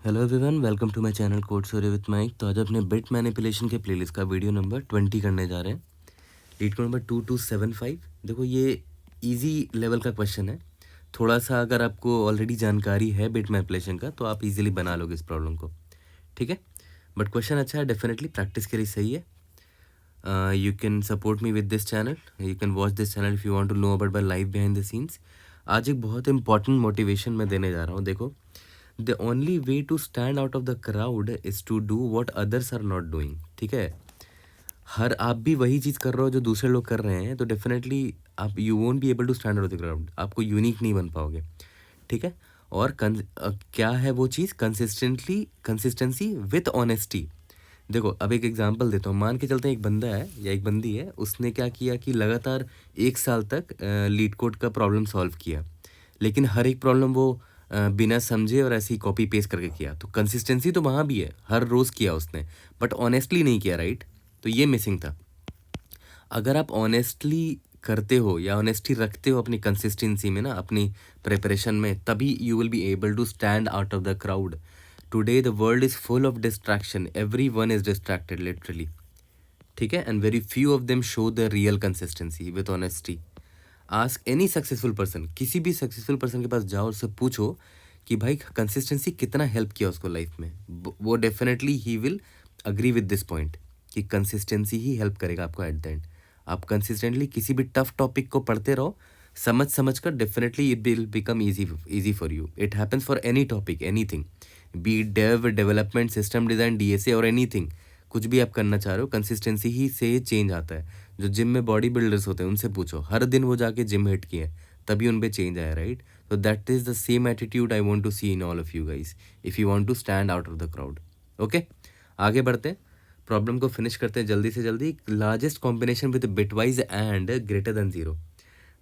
Hello everyone, welcome to my channel code story with MIK. तो आज अपने bit manipulation के प्लेलिस्ट का वीडियो नंबर 20 करने जा रहे हैं। LeetCode number 2275। देखो, ये इजी लेवल का क्वेश्चन है। थोड़ा सा अगर आपको ऑलरेडी जानकारी है बिट मैनिपुलेशन का तो आप इजीली बना लोगे इस प्रॉब्लम को, ठीक है। बट क्वेश्चन अच्छा है, डेफिनेटली प्रैक्टिस के लिए सही है। You can support me with this channel, you can watch this channel if you want to know about my life behind the scenes. आज एक बहुत इंपॉर्टेंट मोटिवेशन मैं देने जा रहा हूँ। देखो, the only way to stand out of the crowd is to do what others are not doing, ठीक है। हर आप भी वही चीज़ कर रहे हो जो दूसरे लोग कर रहे हैं, तो डेफिनेटली आप you won't be able to stand out of the crowd, आपको यूनिक नहीं बन पाओगे, ठीक है। और क्या है वो चीज़? Consistency with honesty. देखो, अब एक एग्जांपल देता हूँ। मान के चलते हैं एक बंदा है या एक बंदी है, उसने क्या किया कि लगातार 1 साल तक लीड कोड का प्रॉब्लम सॉल्व किया, लेकिन हर एक प्रॉब्लम वो बिना समझे और ऐसे ही कॉपी पेस्ट करके किया। तो कंसिस्टेंसी तो वहाँ भी है, हर रोज़ किया उसने, बट ऑनेस्टली नहीं किया, राइट। तो ये मिसिंग था। अगर आप ऑनेस्टली करते हो या ऑनेस्टी रखते हो अपनी कंसिस्टेंसी में ना, अपनी प्रिपरेशन में, तभी you will be able to stand out of the crowd. Today the world is full of distraction, everyone is distracted literally, ठीक है। And very few of them show the real consistency with honesty. Ask any successful person, किसी भी successful person के पास जाओ, उससे पूछो कि भाई कंसिस्टेंसी कितना हेल्प किया उसको लाइफ में। वो definitely he will agree with this point कि कंसिस्टेंसी ही हेल्प करेगा आपको एट द एंड। आप कंसिस्टेंटली किसी भी टफ टॉपिक को पढ़ते रहो, समझ समझ कर, definitely it will become easy for you. It happens for any topic, anything, be dev, development, system design, DSA और एनीथिंग। कुछ भी आप करना चाह रहे हो, कंसिस्टेंसी ही से चेंज आता है। जो जिम में बॉडी बिल्डर्स होते हैं उनसे पूछो, हर दिन वो जाके जिम हिट किए, तभी उन पे चेंज आया, राइट। तो that is the same attitude I want to see in all of you guys if you want to stand out of the crowd. Okay, आगे बढ़ते हैं, प्रॉब्लम को फिनिश करते हैं जल्दी से जल्दी। Largest combination with bitwise AND greater than zero.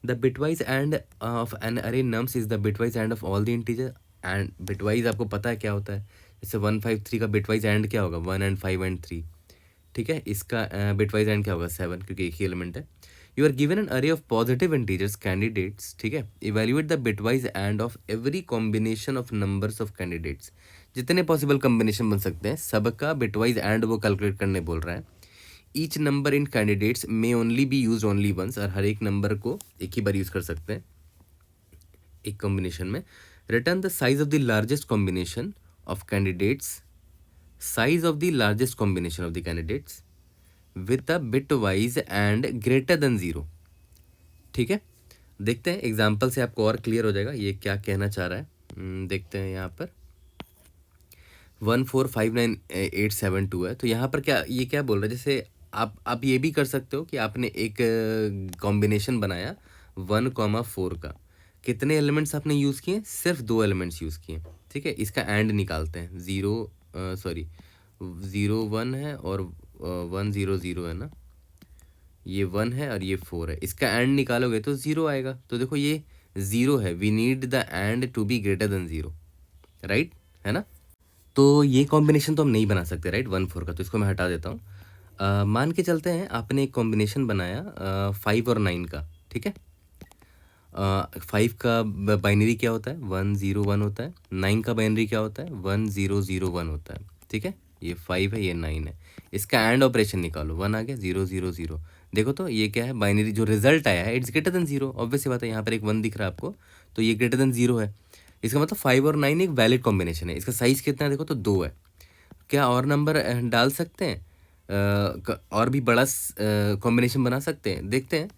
The bitwise AND of N array nums is the bitwise AND of all the integer. AND bitwise आपको पता है क्या होता है? जैसे 153 का बिटवाइज एंड क्या होगा? 1 एंड 5 एंड 3, ठीक है। इसका बिटवाइज एंड क्या होगा? 7, क्योंकि एक ही एलिमेंट है। यू आर गिवन एन अरे ऑफ पॉजिटिव इंटीजर्स कैंडिडेट्स, ठीक है। Evaluate the bitwise AND of every combination of numbers of candidates. जितने पॉसिबल कॉम्बिनेशन बन सकते हैं सबका बिटवाइज एंड वो कैलकुलेट करने बोल रहा है। Each number in candidates may only be use only once, और हर एक नंबर को एक ही बार यूज कर सकते हैं एक कॉम्बिनेशन में। Return the size of the largest combination of candidates, size of the largest combination of the candidates with the bitwise AND greater than zero, ठीक है। देखते हैं एग्जाम्पल से आपको और क्लियर हो जाएगा ये क्या कहना चाह रहा है। देखते हैं यहाँ पर 1459872 है, तो यहाँ पर क्या ये क्या बोल रहा है? जैसे आप ये भी कर सकते हो कि आपने एक कॉम्बिनेशन बनाया 1,4 का। कितने एलिमेंट्स आपने यूज़ किए? सिर्फ 2 एलिमेंट्स यूज़ किए, ठीक है। इसका एंड निकालते हैं। 0 1 है और 1 0 0 है ना, ये 1 है और ये 4 है। इसका एंड निकालोगे तो 0 आएगा। तो देखो ये 0 है, we need the and to be greater than 0, right, है ना। तो ये कॉम्बिनेशन तो हम नहीं बना सकते, राइट, 1 4 का, तो इसको मैं हटा देता हूँ। मान के चलते हैं आपने एक कॉम्बिनेशन बनाया 5 और 9 का, ठीक है। 5 का बाइनरी क्या होता है? 1 0 1 होता है। 9 का बाइनरी क्या होता है? 1 0 0 1 होता है, ठीक है। ये 5 है, ये 9 है। इसका एंड ऑपरेशन निकालो, 1 आ गया, 0 0 0। देखो तो ये क्या है? बाइनरी जो रिजल्ट आया है इट्स ग्रेटर देन 0, ऑब्वियस सी बात है। यहाँ पर एक 1 दिख रहा है आपको, तो ये ग्रेटर देन 0 है। इसका मतलब 5 और 9 एक वैलिड कॉम्बिनेशन है। इसका साइज कितना है? देखो तो 2 है। क्या और नंबर डाल सकते हैं? और भी बड़ा कॉम्बिनेशन बना सकते हैं? देखते हैं।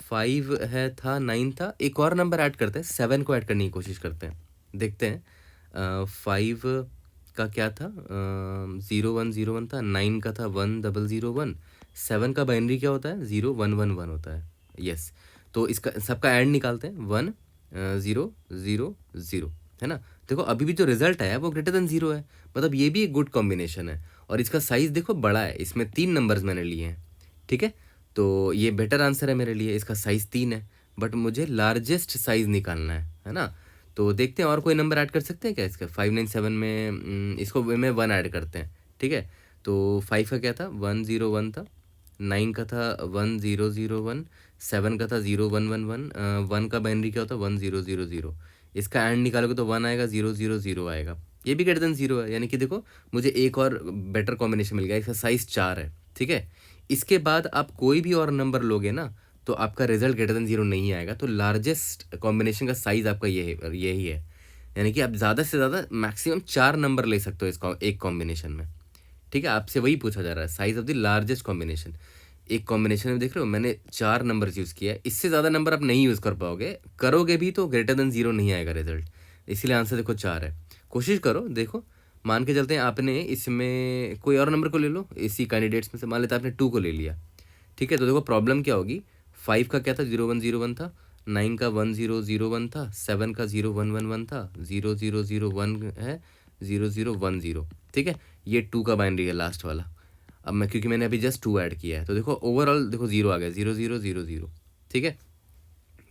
5 है, था, 9 था, एक और नंबर ऐड करते हैं, 7 को ऐड करने की कोशिश करते हैं। देखते हैं 5 का क्या था? 0 1 0 1 था। 9 का था 1 0 0 1। 7 का बाइनरी क्या होता है? 0 1 1 1 होता है, यस। तो इसका सबका एंड निकालते हैं, 1 0 0 0, है ना। देखो अभी भी जो रिजल्ट आया वो ग्रेटर देन 0 है, मतलब ये भी एक गुड कॉम्बिनेशन है। और इसका साइज देखो बड़ा है, इसमें 3 नंबर्स मैंने लिए हैं, ठीक है। तो ये बेटर आंसर है मेरे लिए। इसका साइज़ 3 है, बट मुझे लार्जेस्ट साइज़ निकालना है ना। तो देखते हैं और कोई नंबर ऐड कर सकते हैं क्या इसका? 597 में इसको में 1 ऐड करते हैं, ठीक है। तो 5 का क्या था? 1 0 1 था। 9 का था 1 0 0 1। 7 का था 0 1 1 1। 1 का बाइनरी क्या होता है? 1 0 0 0। इसका एंड निकालोगे तो 1 आएगा, 0 0 0 आएगा, ये भी ग्रेटर देन 0 है, यानी कि देखो मुझे एक और बेटर कॉम्बिनेशन मिल गया, इसका साइज 4 है, ठीक है। इसके बाद आप कोई भी और नंबर लोगे ना तो आपका रिजल्ट ग्रेटर देन 0 नहीं आएगा। तो लार्जेस्ट कॉम्बिनेशन का साइज आपका यही है, यानी कि आप ज़्यादा से ज़्यादा मैक्सिमम 4 नंबर ले सकते हो इसका एक कॉम्बिनेशन में, ठीक है। आपसे वही पूछा जा रहा है, size of the largest combination. एक कॉम्बिनेशन में देख रहे हो मैंने 4 नंबर यूज़ किया है, इससे ज़्यादा नंबर आप नहीं यूज़ कर पाओगे, करोगे भी तो ग्रेटर देन 0 नहीं आएगा रिजल्ट, इसीलिए आंसर देखो 4 है। कोशिश करो, देखो मान के चलते हैं आपने इसमें कोई और नंबर को ले लो, इसी कैंडिडेट्स में से मान लेते आपने 2 को ले लिया, ठीक है। तो देखो प्रॉब्लम क्या होगी, 5 का क्या था 0101 था, 9 का 1001 था, 7 का 0111 था, 0001 है, 0010, ठीक है। ये 2 का बाइनरी है लास्ट वाला। अब मैं क्योंकि मैंने अभी जस्ट 2 ऐड किया है तो देखो ओवरऑल देखो 0 आ गया, 0000, ठीक है।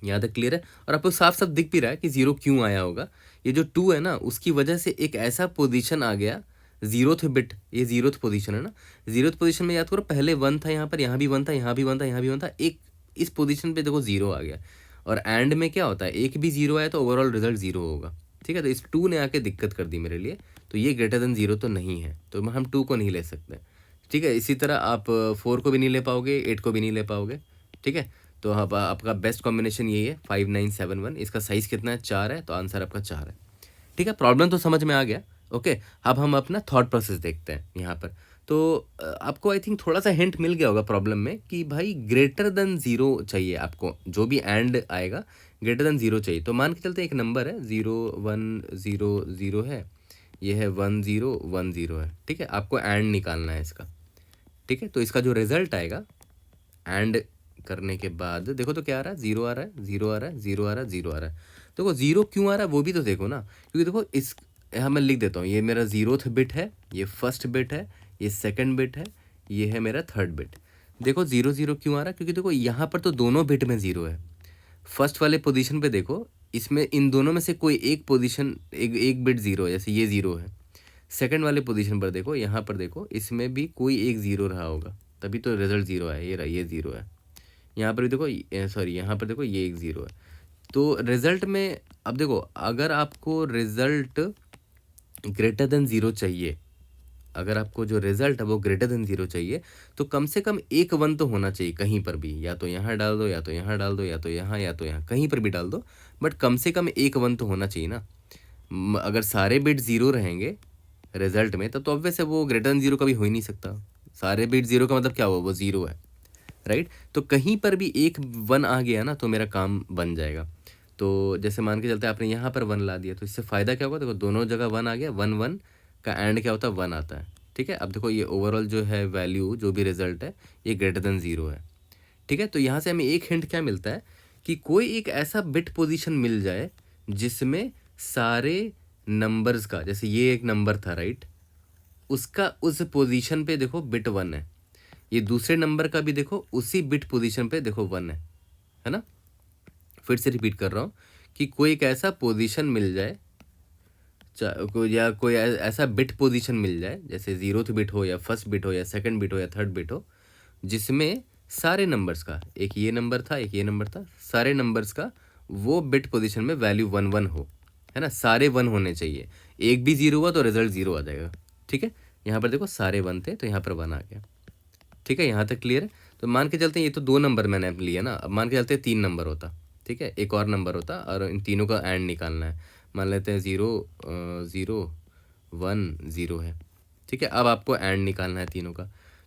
यहाँ तक क्लियर है। और आपको साफ साफ दिख भी रहा है कि 0 क्यों आया होगा, ये जो 2 है ना उसकी वजह से एक ऐसा पोजीशन आ गया, 0th बिट, ये 0th पोजीशन है ना, 0th पोजीशन में याद करो पहले 1 था, यहाँ पर यहाँ भी 1 था, यहाँ भी 1 था, यहाँ भी 1 था, एक इस पोजीशन पे देखो 0 आ गया। और एंड में क्या होता है, एक भी 0 आया तो ओवरऑल रिजल्ट 0 होगा, ठीक है। तो इस 2 ने आके दिक्कत कर दी मेरे लिए, तो ये ग्रेटर देन 0 तो नहीं है, तो हम 2 को नहीं ले सकते, ठीक है। इसी तरह आप 4 को भी नहीं ले पाओगे, 8 को भी नहीं ले पाओगे, ठीक है। तो अब आपका बेस्ट कॉम्बिनेशन यही है 5971, इसका साइज़ कितना है 4 है, तो आंसर आपका 4 है, ठीक है। प्रॉब्लम तो समझ में आ गया, ओके। अब हम अपना थॉट प्रोसेस देखते हैं यहाँ पर। तो आपको आई थिंक थोड़ा सा हिंट मिल गया होगा प्रॉब्लम में कि भाई ग्रेटर देन 0 चाहिए आपको, जो भी एंड आएगा ग्रेटर देन 0 चाहिए। तो मान के चलते एक नंबर है 0100 है, ये है 1010 है, ठीक है। आपको एंड निकालना है इसका, ठीक है। तो इसका जो रिजल्ट आएगा एंड करने के बाद देखो तो क्या आ रहा है, 0 आ रहा है, 0 आ रहा है, 0 आ रहा है, 0 आ रहा है। देखो 0 क्यों आ रहा है वो भी तो देखो ना, क्योंकि देखो इस यहाँ मैं लिख देता हूँ, ये मेरा 0th बिट है, ये फर्स्ट बिट है, ये सेकंड बिट है, ये है मेरा थर्ड बिट। देखो 0 0 क्यों आ रहा है, क्योंकि देखो यहाँ पर तो दोनों बिट में 0 है। फर्स्ट वाले पोजीशन पे देखो, इसमें इन दोनों में से कोई एक पोजीशन एक बिट 0 है, जैसे ये 0 है। सेकंड वाले पोजीशन पर देखो, यहाँ पर देखो, इसमें भी कोई एक 0 रहा होगा, तभी तो रिजल्ट 0 है, ये रहा, ये 0 है। यहाँ पर भी देखो, सॉरी यहाँ पर देखो ये एक 0 है। तो रिजल्ट में अब देखो, अगर आपको रिजल्ट ग्रेटर देन 0 चाहिए, अगर आपको जो रिजल्ट है वो ग्रेटर देन 0 चाहिए, तो कम से कम एक 1 तो होना चाहिए कहीं पर भी, या तो यहाँ डाल दो, या तो यहाँ डाल दो, या तो यहाँ, या तो यहाँ, कहीं पर भी डाल दो, बट कम से कम एक 1 तो होना चाहिए ना। अगर सारे बिट 0 रहेंगे रिजल्ट में, तब तो ऑब्वियस है वो ग्रेटर देन 0 कभी हो ही नहीं सकता। सारे बिट 0 का मतलब क्या हुआ, वो 0 है, राइट। तो कहीं पर भी एक 1 आ गया ना तो मेरा काम बन जाएगा। तो जैसे मान के चलते आपने यहाँ पर 1 ला दिया, तो इससे फ़ायदा क्या होगा, देखो दोनों जगह 1 आ गया, 1 1 का एंड क्या होता है, 1 आता है, ठीक है। अब देखो ये ओवरऑल जो है वैल्यू, जो भी रिजल्ट है, ये ग्रेटर देन 0 है, ठीक है। तो यहाँ से हमें एक हिंट क्या मिलता है कि कोई एक ऐसा बिट पोजीशन मिल जाए जिसमें सारे नंबर्स का, जैसे ये एक नंबर था, राइट, उसका उस पोजीशन पे देखो बिट 1 है, ये दूसरे नंबर का भी देखो उसी बिट पोजीशन पे देखो 1 है ना। फिर से रिपीट कर रहा हूँ कि कोई एक ऐसा पोजीशन मिल जाए, या कोई ऐसा बिट पोजीशन मिल जाए, जैसे 0th बिट हो, या फर्स्ट बिट हो, या सेकंड बिट हो, या थर्ड बिट हो, जिसमें सारे नंबर्स का, एक ये नंबर था, एक ये नंबर था, सारे नंबर्स का वो बिट पोजीशन में वैल्यू 1 1 हो, है ना। सारे 1 होने चाहिए, एक भी 0 हुआ तो रिजल्ट 0 आ जाएगा, ठीक है। यहाँ पर देखो सारे 1 थे तो यहाँ पर 1 आ गया, ठीक है। यहाँ तक क्लियर है। तो मान के चलते हैं ये तो 2 नंबर मैंने लिया ना, अब मान के चलते हैं 3 नंबर होता, ठीक है, एक और नंबर होता, और इन तीनों का एंड निकालना है। मान लेते हैं 0 0 1 0 है, ठीक है। अब आपको एंड निकालना है तीनों का,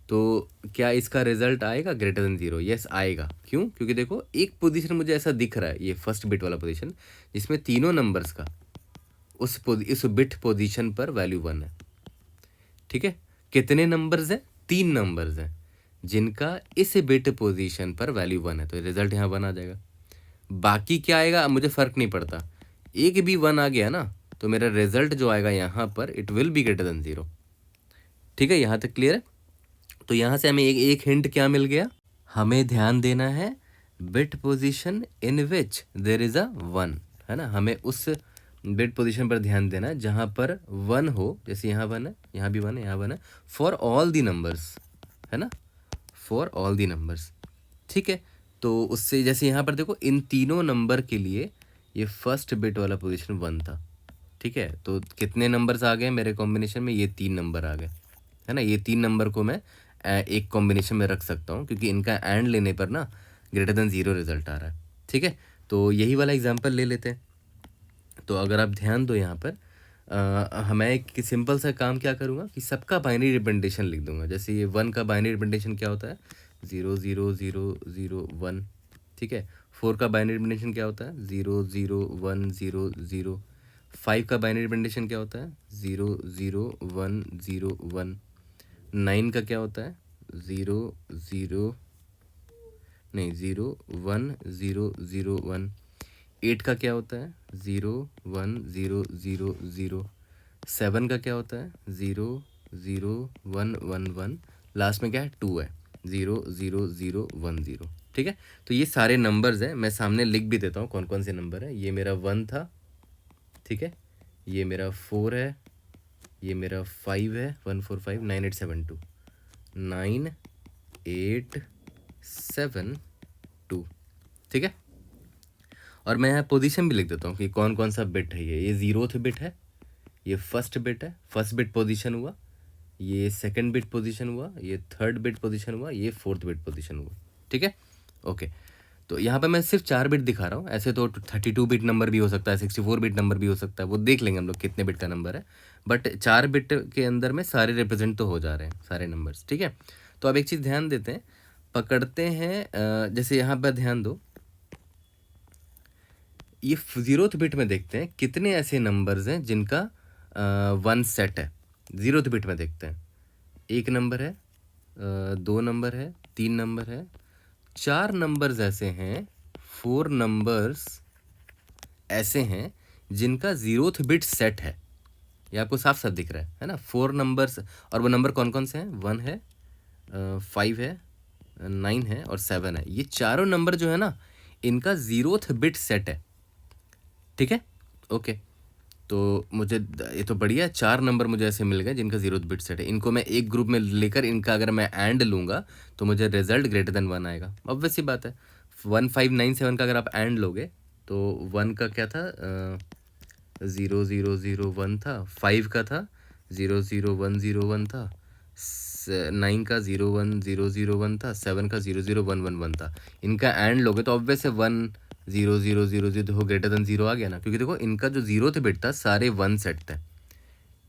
तो क्या इसका रिजल्ट आएगा ग्रेटर देन 0, यस आएगा। क्यों, क्योंकि देखो एक पोजीशन मुझे ऐसा दिख रहा है, ये फर्स्ट बिट वाला पोजीशन, जिसमें तीनों नंबर्स का उस बिट पोजीशन पर वैल्यू 1 है, ठीक है। कितने नंबर्स हैं, 3 नंबर्स हैं जिनका इस बिट पोजीशन पर वैल्यू 1 है, तो रिजल्ट यहाँ 1 आ जाएगा। बाकी क्या आएगा मुझे फ़र्क नहीं पड़ता, एक भी 1 आ गया ना तो मेरा रिजल्ट जो आएगा यहाँ पर it will be greater than 0, ठीक है। यहाँ तक क्लियर है। तो यहाँ से हमें एक हिंट क्या मिल गया, हमें ध्यान देना है bit position in which there is a 1, है ना। हमें उस बिट पोजीशन पर ध्यान देना है जहाँ पर 1 हो, जैसे यहाँ 1 है, यहाँ भी 1 है, यहाँ 1 है, फॉर ऑल दी नंबर्स, है ना, फॉर ऑल दी नंबर्स, ठीक है। तो उससे जैसे यहाँ पर देखो इन तीनों नंबर के लिए ये फर्स्ट बिट वाला पोजीशन 1 था, ठीक है, तो कितने नंबर्स आ गए मेरे कॉम्बिनेशन में? ये 3 नंबर आ गए, है ना। ये 3 नंबर को मैं एक कॉम्बिनेशन में रख सकता हूँ, क्योंकि इनका एंड लेने पर ना ग्रेटर देन 0 रिजल्ट आ रहा है। ठीक है, तो यही वाला एग्जांपल ले लेते हैं। तो अगर आप ध्यान दो यहाँ पर, मैं एक सिंपल सा काम क्या करूँगा कि सबका बाइनरी रिप्रेजेंटेशन लिख दूंगा। जैसे ये 1 का बाइनरी रिप्रेजेंटेशन क्या होता है? 0 0 0 0 1। ठीक है, 4 का बाइनरी रिप्रेजेंटेशन क्या होता है? 0 0 1 0 0। 5 का बाइनरी रिप्रेजेंटेशन क्या होता है? 0 0 1 0 1। 9 का क्या होता है? 0 0 नहीं 0 1 0 0 1। 8 का क्या होता है? 0 1 0 0 0। 7 का क्या होता है? 0 0 1 1 1। लास्ट में क्या है? 2 है, 0 0 0 1 0। ठीक है, तो ये सारे नंबर्स हैं, मैं सामने लिख भी देता हूँ कौन कौन से नंबर है। ये मेरा 1 था, ठीक है, ये मेरा 4 है, ये मेरा 5 है, 1 4 5 9 8 7 2, 9 8 7 2। ठीक है, और मैं यहाँ पोजीशन भी लिख देता हूँ कि कौन कौन सा बिट है। ये 0th बिट है, ये फर्स्ट बिट है, फर्स्ट बिट पोजीशन हुआ, ये सेकंड बिट पोजीशन हुआ, ये थर्ड बिट पोजीशन हुआ, ये फोर्थ बिट पोजीशन हुआ। ठीक है, ओके। तो यहाँ पे मैं सिर्फ 4 बिट दिखा रहा हूँ, ऐसे तो 32 बिट नंबर भी हो सकता है, 64 बिट नंबर भी हो सकता है, वो देख लेंगे हम लोग कितने बिट का नंबर है। बट 4 बिट के अंदर में सारे रिप्रेजेंट तो हो जा रहे हैं सारे नंबर्स। ठीक है, तो अब एक चीज़ ध्यान देते हैं, पकड़ते हैं, जैसे यहाँ पर ध्यान दो, ये 0th बिट में देखते हैं कितने ऐसे नंबर्स हैं जिनका 1 सेट है। 0th बिट में देखते हैं, 1 नंबर है, 2 नंबर है, 3 नंबर है, 4 नंबर्स ऐसे हैं, 4 नंबर्स ऐसे हैं जिनका 0th बिट सेट है। ये आपको साफ साफ दिख रहा है ना, 4 नंबर्स। और वो नंबर कौन कौन से हैं? 1 है, 5 है, 9 है और 7 है। ये चारों नंबर जो है ना, इनका 0th बिट सेट है। ठीक है, ओके। तो मुझे ये तो बढ़िया है, 4 नंबर मुझे ऐसे मिल गए जिनका 0th बिट सेट है। इनको मैं एक ग्रुप में लेकर इनका अगर मैं एंड लूँगा तो मुझे रिजल्ट ग्रेटर देन 1 आएगा। ऑब्वियस सी बात है, 1 5 9 7 का अगर आप एंड लोगे तो 1 का क्या था? 0 0 0 1 था, 5 का था 0 0 1 0 1 था, 9 का 0 1 0 0 1 था, 7 का 0 0 1 1 1 था। इनका एंड लोगे तो ऑब्वियस है 1 0 0 0 0 देखो ग्रेटर देन 0 आ गया ना, क्योंकि देखो इनका जो 0th बिट था सारे 1 सेट थे।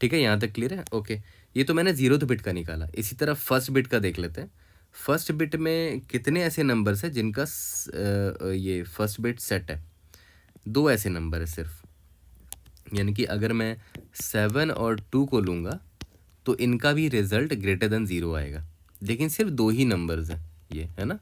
ठीक है, यहाँ तक क्लियर है? ओके, ये तो मैंने 0th बिट का निकाला। इसी तरह फर्स्ट बिट का देख लेते हैं। फर्स्ट बिट में कितने ऐसे नंबर्स हैं जिनका ये फर्स्ट बिट सेट है? 2 ऐसे नंबर है सिर्फ, यानी कि अगर मैं 7 और 2 को लूँगा तो इनका भी रिजल्ट ग्रेटर देन 0 आएगा, लेकिन सिर्फ 2 ही नंबर्स हैं ये, है ना।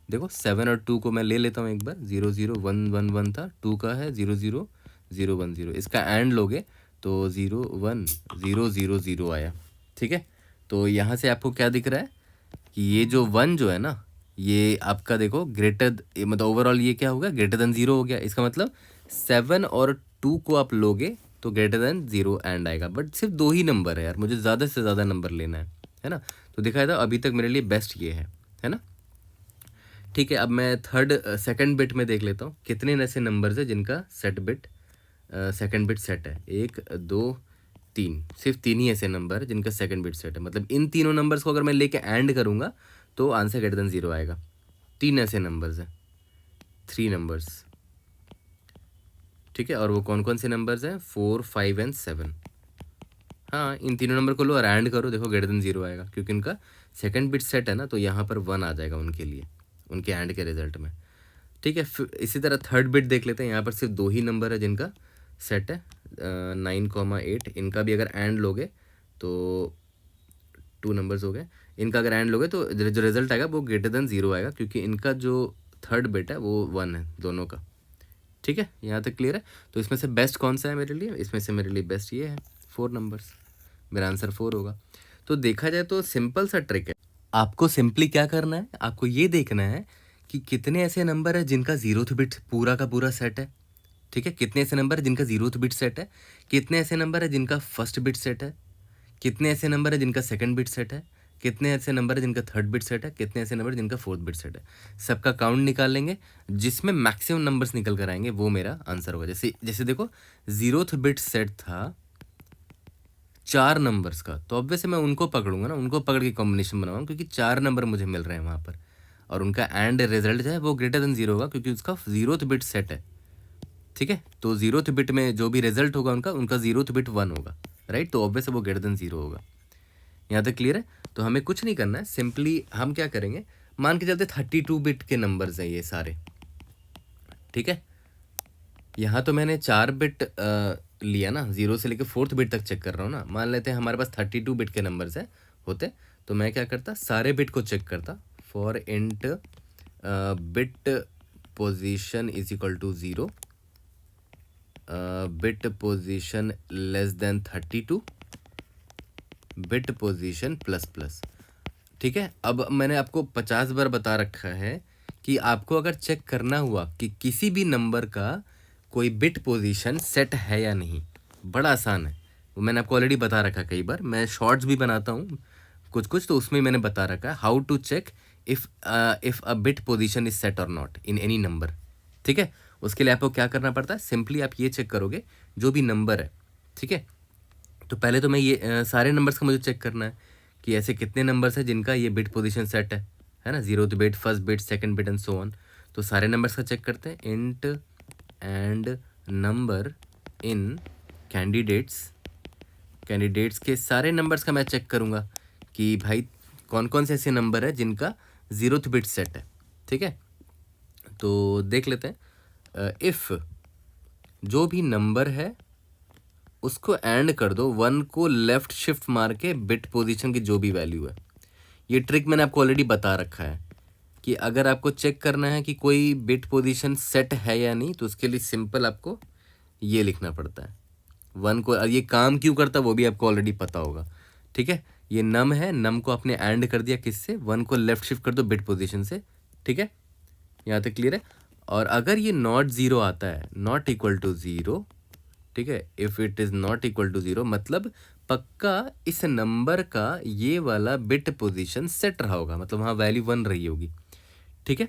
देखो 7 और 2 को मैं ले लेता हूँ एक बार, 0 0 1 1 1 था, 2 का है 0 0 0 1 0। इसका एंड लोगे तो 0 1 0 0 0 आया। ठीक है, तो यहाँ से आपको क्या दिख रहा है कि ये जो 1 जो है ना, ये आपका देखो ग्रेटर, मतलब ओवरऑल ये क्या होगा? ग्रेटर देन 0 हो गया। इसका मतलब 7 और 2 को आप लोगे तो ग्रेटर देन 0 एंड आएगा। बट सिर्फ 2 ही नंबर है यार, मुझे ज़्यादा से ज़्यादा नंबर लेना है ना। तो दिखाया था अभी तक मेरे लिए बेस्ट ये है ना। ठीक है, अब मैं सेकंड बिट में देख लेता हूँ कितने ऐसे नंबर्स है जिनका सेकंड बिट सेट है। 1 2 3, सिर्फ 3 ही ऐसे नंबर है जिनका सेकंड बिट सेट है। मतलब इन तीनों नंबर्स को अगर मैं लेके एंड करूँगा तो आंसर ग्रेटर देन 0 आएगा। 3 ऐसे नंबर्स हैं, 3 नंबर्स। ठीक है, और वो कौन कौन से नंबर्स हैं? 4 5 एंड 7। हाँ, इन तीनों नंबर को लो और एंड करो, देखो ग्रेटर देन 0 आएगा, क्योंकि उनका सेकंड बिट सेट है ना, तो यहाँ पर 1 आ जाएगा उनके लिए, उनके एंड के रिजल्ट में। ठीक है, इसी तरह थर्ड बिट देख लेते हैं। यहाँ पर सिर्फ 2 ही नंबर है जिनका सेट है, 9 8। इनका भी अगर एंड लोगे तो 2 नंबर्स हो गए। इनका अगर एंड लोगे तो जो रिजल्ट आएगा वो ग्रेटर देन 0 आएगा, क्योंकि इनका जो थर्ड बिट है वो 1 है दोनों का। ठीक है, यहाँ तक क्लियर है? तो इसमें से बेस्ट कौन सा है मेरे लिए? इसमें से मेरे लिए बेस्ट ये है, 4 नंबर्स। मेरा आंसर 4 होगा। तो देखा जाए तो सिंपल सा ट्रिक है। आपको सिंपली क्या करना है, आपको ये देखना है कि कितने ऐसे नंबर है जिनका 0th बिट पूरा का पूरा सेट है। ठीक है, कितने ऐसे नंबर है जिनका 0th बिट सेट है, कितने ऐसे नंबर है जिनका फर्स्ट बिट सेट है, कितने ऐसे नंबर है जिनका सेकंड बिट सेट है, कितने ऐसे नंबर है जिनका थर्ड बिट सेट है, कितने ऐसे नंबर जिनका फोर्थ बिट सेट है, सबका काउंट निकाल लेंगे, जिसमें मैक्सिमम नंबर्स निकल कर आएंगे वो मेरा आंसर होगा। जैसे जैसे देखो 0th बिट सेट था 4 नंबर्स का, तो ऑब्वियस मैं उनको पकड़ूंगा ना, उनको पकड़ के कॉम्बिनेशन बनाऊंगा, क्योंकि 4 नंबर मुझे मिल रहे हैं वहाँ पर, और उनका एंड रिजल्ट जो है वो ग्रेटर देन 0 होगा, क्योंकि उसका 0th बिट सेट है। ठीक है, तो 0th बिट में जो भी रिजल्ट होगा उनका उनका 0th बिट 1 होगा, राइट, तो ऑब्वियस वो ग्रेटर देन 0 होगा। यहाँ तक क्लियर है? तो हमें कुछ नहीं करना है, सिंपली हम क्या करेंगे, मान के चलते 32 बिट के नंबर्स हैं ये सारे। ठीक है, यहाँ तो मैंने 4 बिट लिया ना, 0 से लेकर 4th बिट तक चेक कर रहा हूँ ना। मान लेते हैं हमारे पास 32 बिट के नंबर्स हैं होते, तो मैं क्या करता, सारे बिट को चेक करता। For int bit position is equal to 0, bit position less than 32, bit position plus plus. ठीक है, अब मैंने आपको 50 बार बता रखा है कि आपको अगर चेक करना हुआ कि किसी भी नंबर का कोई बिट पोजीशन सेट है या नहीं, बड़ा आसान है, वो मैंने आपको ऑलरेडी बता रखा कई बार, मैं शॉर्ट्स भी बनाता हूँ कुछ कुछ, तो उसमें मैंने बता रखा है how to check if a bit position is set और नॉट इन एनी नंबर। ठीक है, उसके लिए आपको क्या करना पड़ता है, सिंपली आप ये चेक करोगे जो भी नंबर है। ठीक है, तो पहले तो मैं ये सारे नंबर्स का मुझे चेक करना है कि ऐसे कितने नंबर्स हैं जिनका ये बिट पोजीशन सेट है ना, 0th bit, first bit, second bit and so on. तो सारे नंबर्स का चेक करते हैं, int and number in candidates, candidates के सारे नंबर्स का मैं चेक करूँगा कि भाई कौन कौन से ऐसे नंबर है जिनका 0th बिट सेट है। ठीक है, तो देख लेते हैं, इफ़ जो भी नंबर है उसको एंड कर दो 1 को लेफ्ट शिफ्ट मार के बिट पोजीशन की जो भी वैल्यू है। ये ट्रिक मैंने आपको ऑलरेडी बता रखा है कि अगर आपको चेक करना है कि कोई बिट पोजीशन सेट है या नहीं, तो उसके लिए सिंपल आपको ये लिखना पड़ता है 1 को। ये काम क्यों करता है वो भी आपको ऑलरेडी पता होगा। ठीक है, ये नम है, नम को आपने एंड कर दिया किससे, 1 को लेफ्ट शिफ्ट कर दो बिट पोजीशन से। ठीक है, यहाँ तक क्लियर है? और अगर ये नॉट ज़ीरो आता है, नॉट इक्वल टू ज़ीरो, ठीक है, if it is not equal to 0 मतलब पक्का इस नंबर का ये वाला बिट पोजीशन सेट रहा होगा, मतलब वहाँ वैल्यू 1 रही होगी। ठीक है,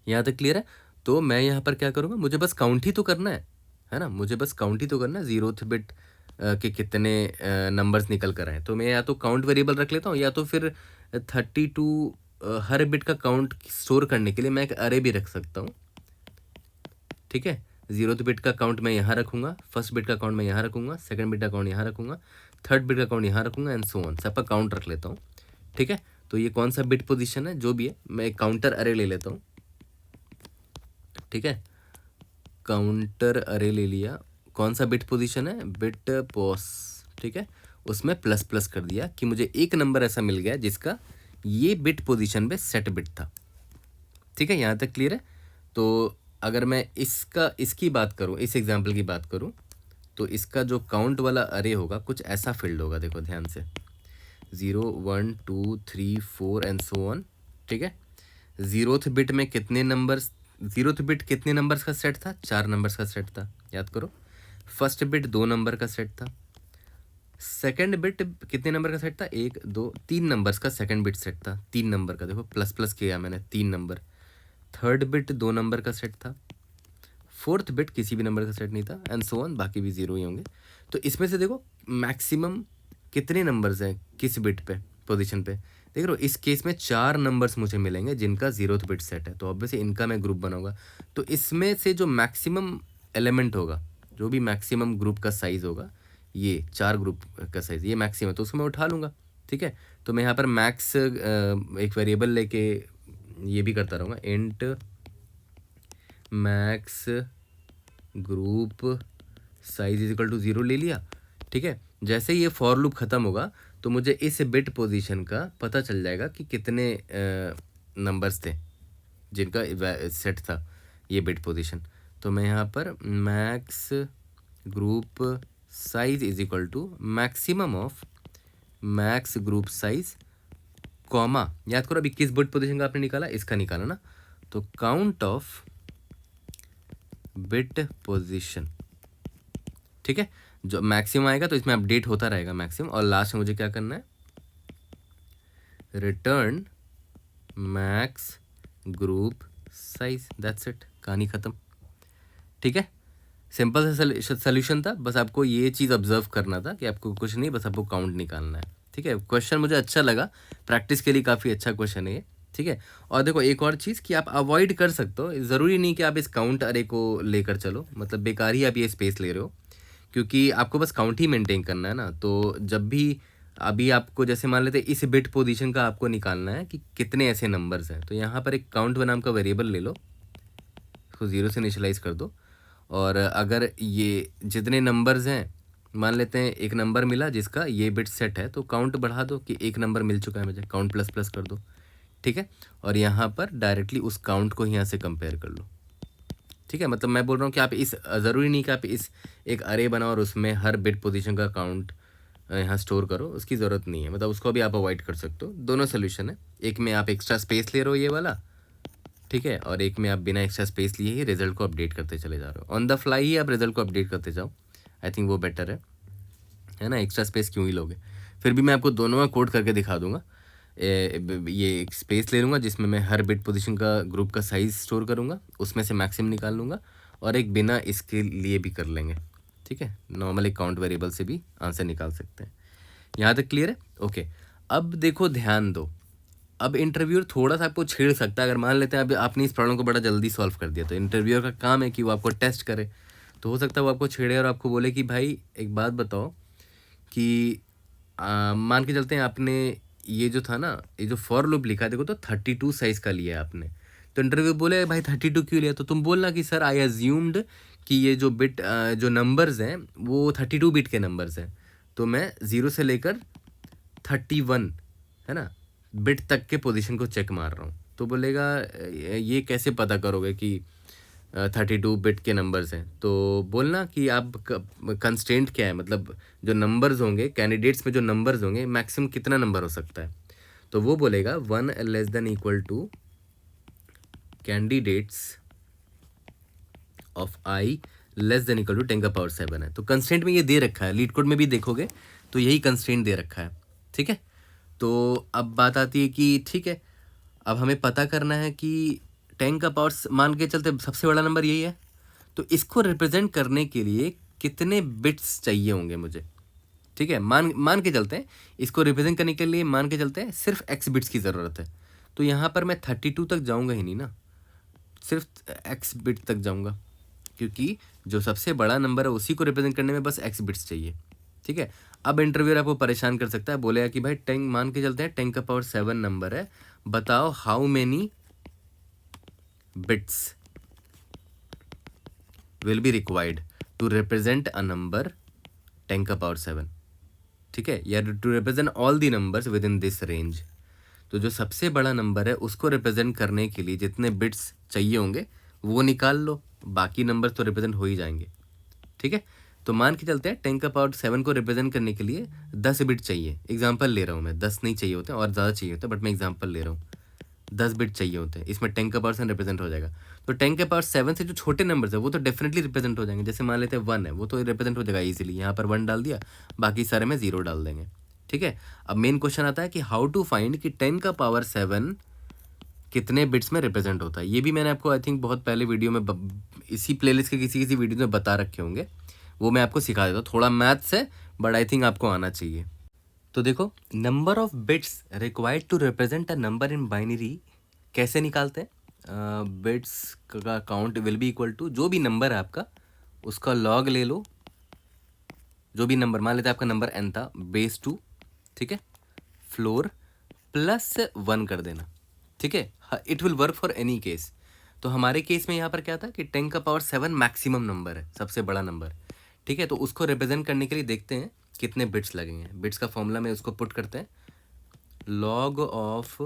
यहाँ तक क्लियर है? तो मैं यहाँ पर क्या करूँगा, मुझे बस काउंट ही तो करना है ना, मुझे बस काउंट ही तो करना है 0th बिट के कितने नंबर्स निकल कर आए। तो मैं या तो काउंट वेरिएबल रख लेता हूँ, या तो फिर 32 हर बिट का काउंट स्टोर करने के लिए मैं एक अरे भी रख सकता हूँ। ठीक है, 0th बिट का काउंट मैं यहाँ रखूँगा, फर्स्ट बिट का काउंट मैं यहाँ रखूँगा, सेकंड बिट का काउंट यहाँ रखूँगा, थर्ड बिट का काउंट यहाँ रखूँगा एंड सो ऑन, सबका काउंट रख लेता हूँ। ठीक है, तो ये कौन सा बिट पोजीशन है जो भी है, मैं एक काउंटर अरे ले लेता हूँ। ठीक है, काउंटर अरे ले लिया, कौन सा बिट पोजीशन है, बिट पोस। ठीक है, उसमें प्लस प्लस कर दिया कि मुझे एक नंबर ऐसा मिल गया जिसका ये बिट पोजीशन पे सेट बिट था। ठीक है, यहाँ तक क्लियर है? तो अगर मैं इसकी बात करूँ, इस एग्जाम्पल की बात करूँ, तो इसका जो काउंट वाला अरे होगा कुछ ऐसा फील्ड होगा, देखो ध्यान से, 0 1 2 3 4 एंड सो ऑन। ठीक है, 0th बिट में कितने नंबर्स, 0th बिट कितने नंबर्स का सेट था, 4 नंबर्स का सेट था, याद करो। फर्स्ट बिट 2 नंबर का सेट था, सेकंड बिट कितने नंबर का सेट था, 1 2 3 नंबर्स का सेकंड बिट सेट था, 3 नंबर का, देखो प्लस प्लस किया मैंने, 3 नंबर। थर्ड बिट 2 नंबर का सेट था, फोर्थ बिट किसी भी नंबर का सेट नहीं था एंड सो ऑन, बाकी भी 0 ही होंगे। तो इसमें से देखो मैक्सिमम कितने नंबर्स हैं किस बिट पे, पोजीशन पे, देख रहे हो, इस केस में 4 नंबर्स मुझे मिलेंगे जिनका 0th बिट सेट है, तो ऑब्वियसली इनका मैं ग्रुप बनाऊंगा। तो इसमें से जो मैक्सिमम एलिमेंट होगा, जो भी मैक्सिमम ग्रुप का साइज़ होगा, ये 4 ग्रुप का साइज़ ये मैक्सिमम है, तो उसको मैं उठा लूँगा। ठीक है, तो मैं यहाँ पर मैक्स एक वेरिएबल लेके ये भी करता रहूँगा, int max group size is equal to 0 ले लिया। ठीक है, जैसे ये फॉर लूप ख़त्म होगा तो मुझे इस बिट पोजीशन का पता चल जाएगा कि कितने नंबर्स थे जिनका सेट था ये बिट पोजीशन। तो मैं यहाँ पर max group size is equal to maximum of max group size comma, याद करो अभी किस बिट पोजीशन का आपने निकाला, इसका निकाला ना, तो काउंट ऑफ बिट पोजीशन। ठीक है, जो मैक्सिमम आएगा तो इसमें अपडेट होता रहेगा मैक्सिमम, और लास्ट में मुझे क्या करना है, return max group size, that's it, कहानी ख़त्म। ठीक है, सिंपल सा सोल्यूशन था, बस आपको ये चीज़ ऑब्जर्व करना था कि आपको कुछ नहीं, बस आपको काउंट निकालना है। ठीक है, क्वेश्चन मुझे अच्छा लगा, प्रैक्टिस के लिए काफ़ी अच्छा क्वेश्चन है ये। ठीक है, और देखो एक और चीज़ कि आप अवॉइड कर सकते हो, ज़रूरी नहीं कि आप इस काउंट अरे को लेकर चलो, मतलब बेकार ही आप ये स्पेस ले रहे हो, क्योंकि आपको बस काउंट ही मेंटेन करना है ना। तो जब भी अभी आपको जैसे मान लेते इस बिट पोजीशन का आपको निकालना है कि कितने ऐसे नंबर्स हैं, तो यहाँ पर एक काउंट नाम का वेरिएबल ले लो, उसको 0 से इनिशियलाइज कर दो, और अगर ये जितने नंबर्स हैं, मान लेते हैं एक नंबर मिला जिसका ये बिट सेट है, तो काउंट बढ़ा दो कि एक नंबर मिल चुका है मुझे, काउंट प्लस प्लस कर दो। ठीक है, और यहाँ पर डायरेक्टली उस काउंट को यहाँ से कंपेयर कर लो। ठीक है, मतलब मैं बोल रहा हूँ कि आप इस ज़रूरी नहीं कि आप इस एक अरे बनाओ और उसमें हर बिट पोजीशन का काउंट यहाँ स्टोर करो, उसकी ज़रूरत नहीं है, मतलब उसको भी आप अवॉइड कर सकते हो। दोनों सोल्यूशन है, एक में आप एक्स्ट्रा स्पेस ले रहे हो ये वाला, ठीक है, और एक में आप बिना एक्स्ट्रा स्पेस लिए ही रिजल्ट को अपडेट करते चले जा रहे हो, ऑन द फ्लाई ही आप रिजल्ट को अपडेट करते जाओ। आई थिंक वो बेटर है ना, एक्स्ट्रा स्पेस क्यों ही लोगे। फिर भी मैं आपको दोनों में कोड करके दिखा दूंगा। ये एक स्पेस ले लूँगा जिसमें मैं हर बिट पोजीशन का ग्रुप का साइज़ स्टोर करूँगा, उसमें से मैक्सिमम निकाल लूँगा, और एक बिना इसके लिए भी कर लेंगे। ठीक है, नॉर्मल एक काउंट वेरिएबल से भी आंसर निकाल सकते हैं। यहाँ तक क्लियर है? ओके, अब देखो ध्यान दो, अब इंटरव्यूअर थोड़ा सा आपको छेड़ सकता है। अगर मान लेते हैं अभी आपने इस प्रॉब्लम को बड़ा जल्दी सॉल्व कर दिया, तो इंटरव्यूअर का काम है कि वो आपको टेस्ट करे, तो हो सकता है वो आपको छेड़े और आपको बोले कि भाई एक बात बताओ कि मान के चलते हैं आपने ये जो था ना, ये जो फॉर लूप लिखा है, देखो तो 32 साइज़ का लिया है आपने, तो इंटरव्यू बोले भाई 32 क्यों लिया, तो तुम बोलना कि सर आई अज्यूम्ड कि ये जो बिट जो नंबर्स हैं वो 32 बिट के नंबर्स हैं, तो मैं 0 से लेकर 31 है ना बिट तक के पोजीशन को चेक मार रहा हूँ। तो बोलेगा ये कैसे पता करोगे कि 32 बिट के नंबर्स हैं, तो बोलना कि आप कंस्ट्रेंट क्या है, मतलब जो नंबर्स होंगे कैंडिडेट्स में, जो नंबर्स होंगे मैक्सिमम कितना नंबर हो सकता है, तो वो बोलेगा 1 less than equal to candidates of I less than equal to 10 का पावर 7 है। तो कंस्ट्रेंट में ये दे रखा है, लीड कोड में भी देखोगे तो यही कंस्ट्रेंट दे रखा है। ठीक है, तो अब बात आती है कि ठीक है, अब हमें पता करना है कि 10 का पावर मान के चलते सबसे बड़ा नंबर यही है, तो इसको रिप्रेजेंट करने के लिए कितने बिट्स चाहिए होंगे मुझे। ठीक है, मान के चलते हैं इसको रिप्रेजेंट करने के लिए, मान के चलते हैं सिर्फ एक्स बिट्स की ज़रूरत है, तो यहाँ पर मैं 32 तक जाऊँगा ही नहीं ना, सिर्फ एक्स बिट तक जाऊँगा, क्योंकि जो सबसे बड़ा नंबर है उसी को रिप्रेजेंट करने में बस एक्स बिट्स चाहिए। ठीक है, अब इंटरव्यूअर आपको परेशान कर सकता है, बोलेगा कि भाई 10 मान के चलते हैं 10 का पावर 7 नंबर है, बताओ how many bits will be required to represent a number 10 का पावर 7। ठीक है, या to represent all the numbers within this range. तो जो सबसे बड़ा नंबर है उसको रिप्रेजेंट करने के लिए जितने बिट्स चाहिए होंगे वो निकाल लो, बाकी नंबर तो रिप्रेजेंट हो ही जाएंगे। ठीक है, तो मान के चलते हैं 10 का पावर 7 को रिप्रेजेंट करने के लिए 10 बिट चाहिए, एग्जांपल ले रहा हूँ मैं, 10 नहीं चाहिए होते और ज़्यादा चाहिए होता है, बट मैं एग्जांपल ले रहा हूँ, 10 बिट चाहिए होते हैं, इसमें 10 का पावर 7 रिप्रेजेंट हो जाएगा। तो 10 के पावर 7 से जो छोटे नंबर्स है वो तो डेफिनेटली रिप्रेजेंट हो जाएंगे, जैसे मान लेते हैं 1 है, वो तो रिप्रेजेंट हो जाएगा ईजिली, यहाँ पर 1 डाल दिया, बाकी सारे में 0 डाल देंगे। ठीक है, अब मेन क्वेश्चन आता है कि हाउ टू फाइंड कि 10 का पावर 7 कितने बिट्स में रिप्रेजेंट होता है। ये भी मैंने आपको आई थिंक बहुत पहले वीडियो में इसी प्लेलिस्ट के किसी वीडियो में बता रखे होंगे, वो मैं आपको सिखा देता हूँ, थोड़ा मैथ्स है बट आई थिंक आपको आना चाहिए। तो देखो, number of bits required to represent a number in binary कैसे निकालते हैं। बिट्स का count will be equal to जो भी नंबर है आपका उसका लॉग ले लो, जो भी नंबर, मान लेते हैं आपका नंबर n था, बेस 2, ठीक है, फ्लोर प्लस 1 कर देना। ठीक है, it will work for any case. तो हमारे केस में यहाँ पर क्या था कि 10 का पावर 7 मैक्सिमम नंबर है, सबसे बड़ा नंबर। ठीक है, तो उसको रिप्रेजेंट करने के लिए देखते हैं कितने बिट्स लगेंगे। बिट्स का फॉर्मूला में उसको पुट करते हैं, लॉग ऑफ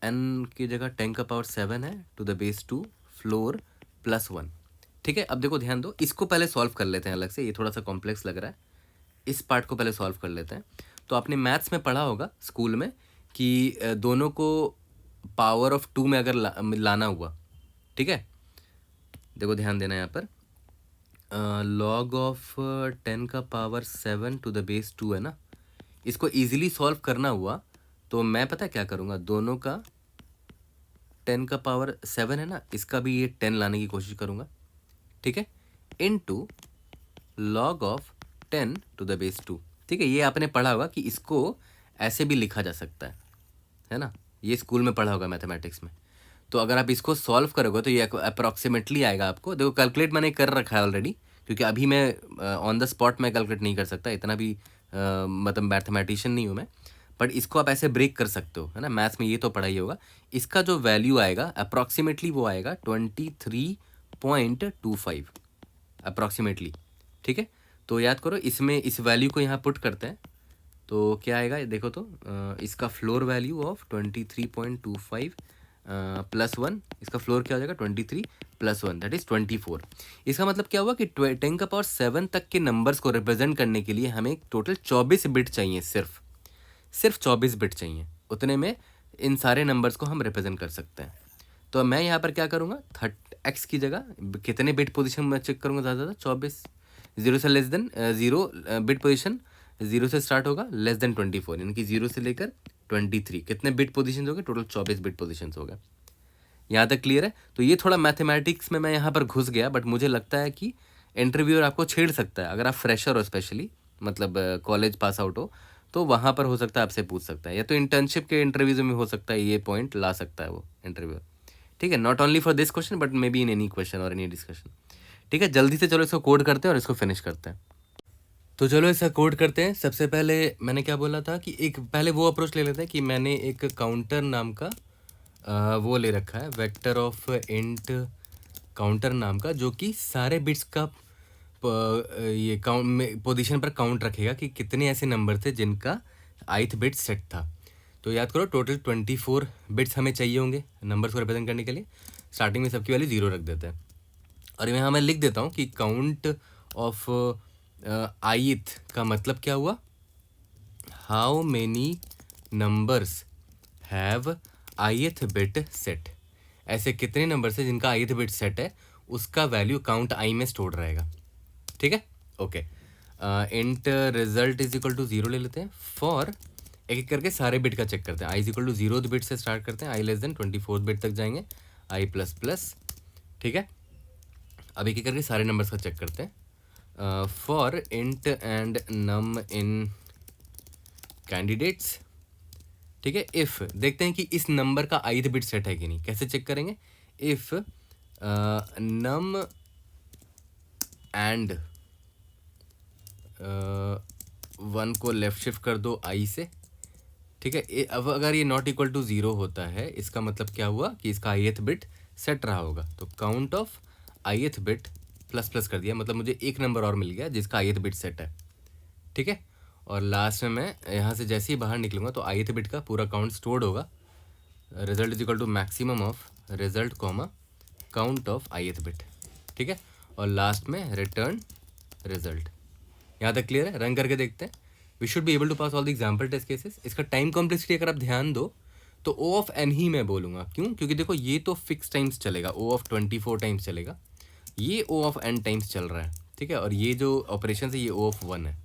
n की जगह 10 का पावर 7 है to the base 2 floor plus 1। ठीक है, अब देखो ध्यान दो, इसको पहले सॉल्व कर लेते हैं अलग से, ये थोड़ा सा कॉम्प्लेक्स लग रहा है, इस पार्ट को पहले सॉल्व कर लेते हैं। तो आपने मैथ्स में पढ़ा होगा स्कूल में कि दोनों को पावर ऑफ 2 में अगर लाना हुआ, ठीक है, देखो ध्यान देना यहाँ पर, लॉग ऑफ 10 का पावर 7 टू द बेस 2 है ना, इसको इजीली सॉल्व करना हुआ तो मैं पता है क्या करूँगा, दोनों का 10 का पावर 7 है ना, इसका भी ये 10 लाने की कोशिश करूँगा, ठीक है, into log of 10 to the base 2। ठीक है, ये आपने पढ़ा होगा कि इसको ऐसे भी लिखा जा सकता है ना, ये स्कूल में पढ़ा होगा मैथमेटिक्स में। तो अगर आप इसको सॉल्व करोगे तो ये अप्रॉक्सीमेटली आएगा आपको। देखो कैलकुलेट मैंने कर रखा है ऑलरेडी, क्योंकि अभी मैं ऑन द स्पॉट में कैलकुलेट नहीं कर सकता, इतना भी मतलब मैथमेटिशियन नहीं हूँ मैं, बट इसको आप ऐसे ब्रेक कर सकते हो, है ना, मैथ्स में ये तो पढ़ा ही होगा। इसका जो वैल्यू आएगा अप्रॉक्सीमेटली वो आएगा 23.25 अप्रॉक्सीमेटली। ठीक है, तो याद करो, इसमें इस वैल्यू को यहाँ पुट करते हैं तो क्या आएगा, देखो तो इसका फ्लोर वैल्यू ऑफ 23.25 प्लस 1, इसका फ्लोर क्या हो जाएगा 23 प्लस 1 दैट इज़ 24। इसका मतलब क्या हुआ कि 10 का पावर 7 तक के नंबर्स को रिप्रेजेंट करने के लिए हमें टोटल 24 बिट चाहिए, सिर्फ 24 बिट चाहिए, उतने में इन सारे नंबर्स को हम रिप्रेजेंट कर सकते हैं। तो मैं यहाँ पर क्या करूँगा, x की जगह कितने बिट पोजीशन में चेक करूँगा, ज़्यादा 24, 0 से लेस देन 0 बिट पोजीशन 0 से स्टार्ट होगा, लेस देन 24, यानी कि 0 से लेकर 23, कितने बिट पोजीशन हो गए, टोटल 24 बिट पोजीशन हो गए। यहाँ तक क्लियर है। तो ये थोड़ा मैथमेटिक्स में मैं यहाँ पर घुस गया, बट मुझे लगता है कि इंटरव्यूअर आपको छेड़ सकता है, अगर आप फ्रेशर हो स्पेशली, मतलब कॉलेज पास आउट हो, तो वहाँ पर हो सकता है आपसे पूछ सकता है, या तो इंटर्नशिप के इंटरव्यूज में हो सकता है ये पॉइंट ला सकता है वो इंटरव्यूअर। ठीक है, not only for this question but may be in any question और एनी डिस्कशन। ठीक है, जल्दी से चलो इसको कोड करते हैं और इसको फिनिश करते हैं। तो चलो इसका कोड करते हैं। सबसे पहले मैंने क्या बोला था कि एक पहले वो अप्रोच ले लेते हैं कि मैंने एक काउंटर नाम का वो ले रखा है, वेक्टर ऑफ इंट काउंटर नाम का, जो कि सारे बिट्स का ये काउंट में पोजीशन पर काउंट रखेगा कि कितने ऐसे नंबर थे जिनका ith बिट सेट था। तो याद करो टोटल 24 बिट्स हमें चाहिए होंगे नंबर्स को रिप्रेजेंट करने के लिए। स्टार्टिंग में सबकी वैल्यू 0 रख देते हैं, और यहाँ मैं लिख देता हूँ कि काउंट ऑफ ith का मतलब क्या हुआ, how many numbers have ith bit set, ऐसे कितने नंबर्स है जिनका ith बिट सेट है, उसका वैल्यू काउंट आई में स्टोर्ड रहेगा। ठीक है, okay. Int result is equal to 0 ले लेते हैं, फॉर एक एक करके सारे बिट का चेक करते हैं। I is equal to 0 bit से स्टार्ट करते हैं, आई लेस देन 24 बिट तक जाएंगे, आई प्लस प्लस। ठीक है, अब एक एक करके सारे नंबर्स का चेक करते हैं। For int and num in candidates. ठीक है, इफ़ देखते हैं कि इस नंबर का ith बिट सेट है कि नहीं। कैसे चेक करेंगे, इफ़ नम एंड 1 को लेफ्ट शिफ्ट कर दो i से। ठीक है, अब अगर ये नॉट इक्वल टू 0 होता है, इसका मतलब क्या हुआ कि इसका ith बिट सेट रहा होगा। तो count of ith bit plus plus कर दिया, मतलब मुझे एक नंबर और मिल गया जिसका ith बिट सेट है। ठीक है, और लास्ट में मैं यहाँ से जैसे ही बाहर निकलूँगा तो ith बिट का पूरा काउंट स्टोर्ड होगा। Result is equal to maximum of result comma count of ith bit. ठीक है, और लास्ट में रिटर्न रिजल्ट। यहाँ तक क्लियर है, रन करके देखते हैं। We should be able to pass all the example test cases. इसका टाइम कॉम्प्लेक्सिटी अगर आप ध्यान दो तो O ऑफ n ही मैं बोलूँगा। क्यों, क्योंकि देखो ये तो फिक्स टाइम्स चलेगा, O ऑफ 24 टाइम्स चलेगा, ये O ऑफ n टाइम्स चल रहा है। ठीक है, और ये जो ऑपरेशन है ये O ऑफ 1 है।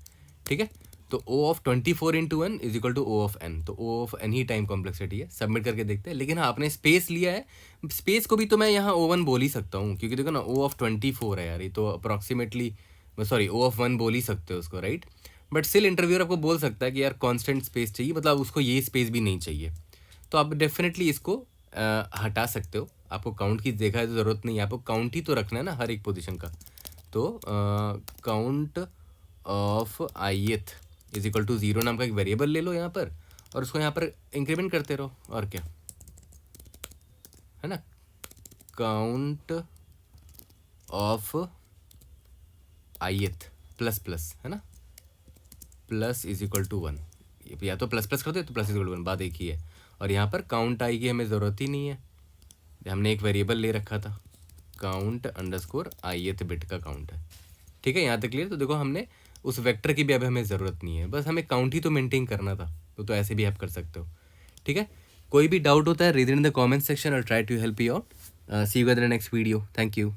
ठीक है, तो O of 24 into 1 is equal to O of n, तो O ऑफ n ही टाइम कॉम्प्लेक्सिटी है। सबमिट करके देखते हैं। लेकिन हाँ, आपने स्पेस लिया है, स्पेस को भी तो मैं यहाँ O1 बोल ही सकता हूँ, क्योंकि देखो ना O ऑफ 24 है यार, ये तो अप्रॉक्सीमेटली सॉरी O ऑफ 1 बोल ही सकते हो उसको, राइट। बट स्टिल इंटरव्यूअर आपको बोल सकता है कि यार कांस्टेंट स्पेस चाहिए, मतलब उसको ये स्पेस भी नहीं चाहिए, तो आप डेफिनेटली इसको हटा सकते हो। आपको काउंट की देखा है तो ज़रूरत नहीं है, आपको काउंट ही तो रखना है ना हर एक पोजीशन का। तो count of ith is equal to 0 नाम का एक वेरिएबल ले लो यहाँ पर, और उसको यहाँ पर इंक्रीमेंट करते रहो, और क्या है ना, count of ith plus plus, है ना, प्लस इज इक्वल टू 1, या तो प्लस प्लस करते तो प्लस इज इक्वल टू 1, बात एक ही है। और यहाँ पर काउंट आई की हमें ज़रूरत ही नहीं है, हमने एक वेरिएबल ले रखा था, काउंट अंडरस्कोर ith बिट का काउंट है। ठीक है, यहाँ तक क्लियर। तो देखो हमने उस वेक्टर की भी अब हमें ज़रूरत नहीं है, बस हमें काउंट ही तो मेंटेन करना था, तो ऐसे भी आप कर सकते हो। ठीक है, कोई भी डाउट होता है read in the comment section और try to help you out. See you in the next video. Thank you.